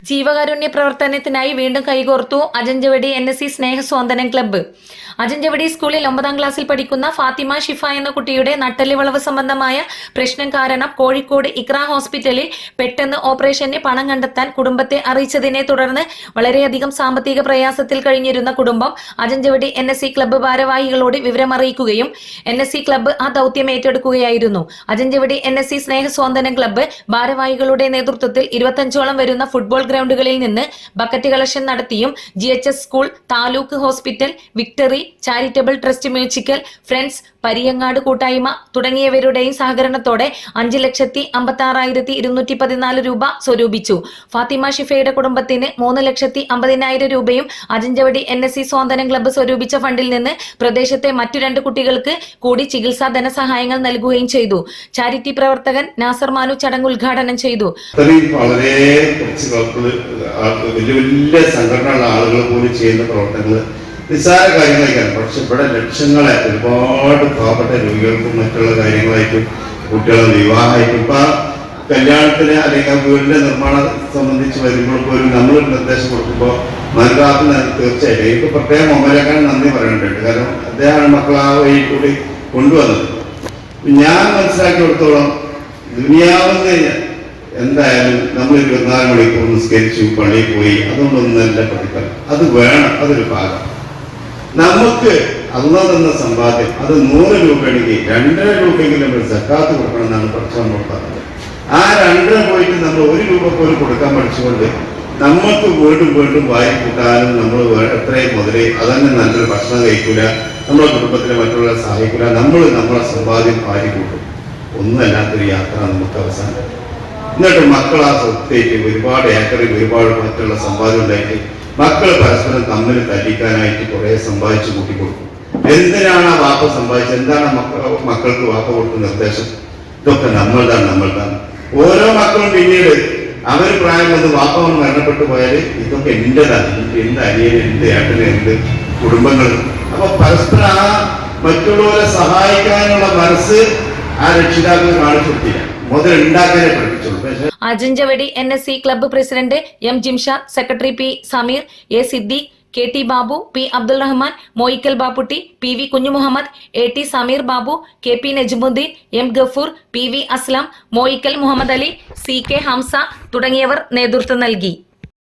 ജീവകാരുണ്യ പ്രവർത്തനത്തിനായി വീണ്ടും കൈകോർത്തു അജഞ്ചവടി NSC സ്നേഹസ്വാന്തനം ക്ലബ്ബ്. അജഞ്ചവടി സ്കൂളിൽ 9ാം ക്ലാസ്സിൽ പഠിക്കുന്ന ഫാത്തിമ ഷിഫ എന്ന കുട്ടിയുടെ നട്ടെല്ല് വളവ് സംബന്ധമായ പ്രശ്നം കാരണം കോഴിക്കോട് ഇക്ര ഹോസ്പിറ്റലിൽ പെട്ടെന്ന് ഓപ്പറേഷന് പണം കണ്ടെത്താൻ കുടുംബത്തെ അറിയിച്ചതിനെ തുടർന്ന് വളരെയധികം സാമ്പത്തിക പ്രയാസത്തിൽ കഴിഞ്ഞിരുന്ന കുടുംബം അജഞ്ചവടി NSC ക്ലബ്ബ് ഭാരവാഹികളോട് വിവരമറിയിക്കുകയും NSC ക്ലബ്ബ് ആ ദൗത്യം ഏറ്റെടുക്കുകയായിരുന്നു. അജഞ്ചവടി NSC സ്നേഹസ്വാന്തനം ക്ലബ്ബ് ഭാരവാഹികളുടെ നേതൃത്വത്തിൽ 25ഓളം വരുന്ന ഫുട്ബോൾ ഗ്രൗണ്ടുകളിൽ നിന്ന് ബക്കറ്റ് കളക്ഷൻ നടത്തിയും GHS school, taluk hospital, victory charitable trust, musical friends, Pariyangad കൂട്ടായ്മ തുടങ്ങിയവരുടെയും സഹകരണത്തോടെ 5,56,214 രൂപ സ്വരൂപിച്ചു. ഫാത്തിമ ഷിഫയുടെ കുടുംബത്തിന് 3,50,000 രൂപയും അജഞ്ചവടി NSC സ്വാന്തനം ക്ലബ്ബ് സ്വരൂപിച്ച ഫണ്ടിൽ നിന്ന് പ്രദേശത്തെ മറ്റു 2 കുട്ടികൾക്ക് കൂടി ചികിത്സാ ധനസഹായങ്ങൾ നൽകുകയും ചെയ്തു. ചാരിറ്റി പ്രവർത്തകൻ നാസർ മാനു ചടങ്ങ് ഉദ്ഘാടനം ചെയ്തു. വലിയ സംഘടനയുള്ള ആളുകൾ പോലും ചെയ്യുന്ന പ്രവർത്തനങ്ങൾ നിസ്സാര കാര്യങ്ങളായിരിക്കാം. പക്ഷെ ഇവിടെ ലക്ഷങ്ങളെ ഒരുപാട് പാവപ്പെട്ട രോഗികൾക്കും മറ്റുള്ള കാര്യങ്ങളായിട്ടും കുട്ടികളുടെ വിവാഹമായിട്ടും ഇപ്പൊ കല്യാണത്തിന് അല്ലെങ്കിൽ വീടിന്റെ നിർമ്മാണം സംബന്ധിച്ച് വരുമ്പോൾ പോലും നമ്മളൊരു നിർദ്ദേശം കൊടുക്കുമ്പോൾ മനസ്സിലാക്കുന്ന തീർച്ചയായിട്ടും എനിക്ക് പ്രത്യേകം മൊബൈലേക്കാൻ നന്ദി പറയേണ്ടതുണ്ട്. കാരണം അദ്ദേഹമാണ് മക്കൾ ആ വഴി കൂടി കൊണ്ടുവന്നത്. ഞാൻ മനസ്സിലാക്കി കൊടുത്തോളം ദുനിയാവെന്ന് എന്തായാലും നമ്മൾ 24 മണിക്കൂർ നിസ്കരിച്ചു പള്ളിയിൽ പോയി അതുകൊണ്ടൊന്നല്ല പഠിക്കണം. അത് വേണം, അതൊരു ഭാഗം. നമുക്ക് അള്ളാഹ് തന്ന സമ്പാദ്യം അത് 100 രൂപയാണെങ്കിൽ 2.5 രൂപയെങ്കിലും നമ്മൾ സക്കാത്ത് കൊടുക്കണം എന്നാണ് പഠിച്ചോണ്ട് പറഞ്ഞത്. ആ 2.5 പോയിട്ട് നമ്മൾ 1 രൂപ പോലും കൊടുക്കാൻ പഠിച്ചുകൊണ്ട് നമുക്ക് വീണ്ടും വീണ്ടും വാരി കൂട്ടാനും നമ്മൾ എത്രയും മുതലേ അതന്നെ നല്ലൊരു ഭക്ഷണം കഴിക്കൂല, നമ്മളെ കുടുംബത്തിലെ മറ്റുള്ളവരെ സഹായിക്കൂല, നമ്മളെ സമ്പാദ്യം വാരി കൂട്ടും. ഒന്നുമല്ലാത്തൊരു യാത്ര നമുക്ക് അവസാനം. എന്നിട്ട് മക്കൾ ആ സ്വത്തേക്ക് ഒരുപാട് ഏക്കറിൽ ഒരുപാട് മറ്റുള്ള സമ്പാദ്യം ഉണ്ടായിട്ട് മക്കൾ പരസ്പരം തമ്മിൽ തല്ലിക്കാനായിട്ട് കുറെ സമ്പാദിച്ചു കൂട്ടിക്കൊടുക്കും. എന്തിനാണ് ആ വാപ്പ സമ്പാദിച്ചത്? എന്താണ് മക്കൾക്ക് വാപ്പ കൊടുത്ത നിർദ്ദേശം? ഇതൊക്കെ നമ്മൾതാണ്. ഓരോ മക്കളും പിന്നീട് അവർ പ്രായം വന്ന് വാപ്പ മരണപ്പെട്ടു പോയാല് ഇതൊക്കെ എന്റേതാണ്, എന്റെ അനിയന്, എന്റെ ഏട്ടന്, എന്റെ കുടുംബങ്ങൾ. അപ്പൊ പരസ്പരം ആ മറ്റുള്ളവരെ സഹായിക്കാനുള്ള മനസ്സ് ആ രക്ഷിതാക്കൾ കാണിച്ചു കൊടുത്തില്ല, മുതലുണ്ടാക്കാനേ പഠിപ്പിച്ചുള്ളൂ. അജഞ്ചവടി NSC club president M Jimshad, secretary P Sameer, A Siddique, KT Babu, P Abdul Rahman, Moyikkal Bapputty, PV Kunjumuhammed, AT Sameer Babu, KP Najmudheen, M Gafoor, PV Aslam, Moyikkal Muhammad Ali, CK Hamza തുടങ്ങിയവർ നേതൃത്വം നൽകി.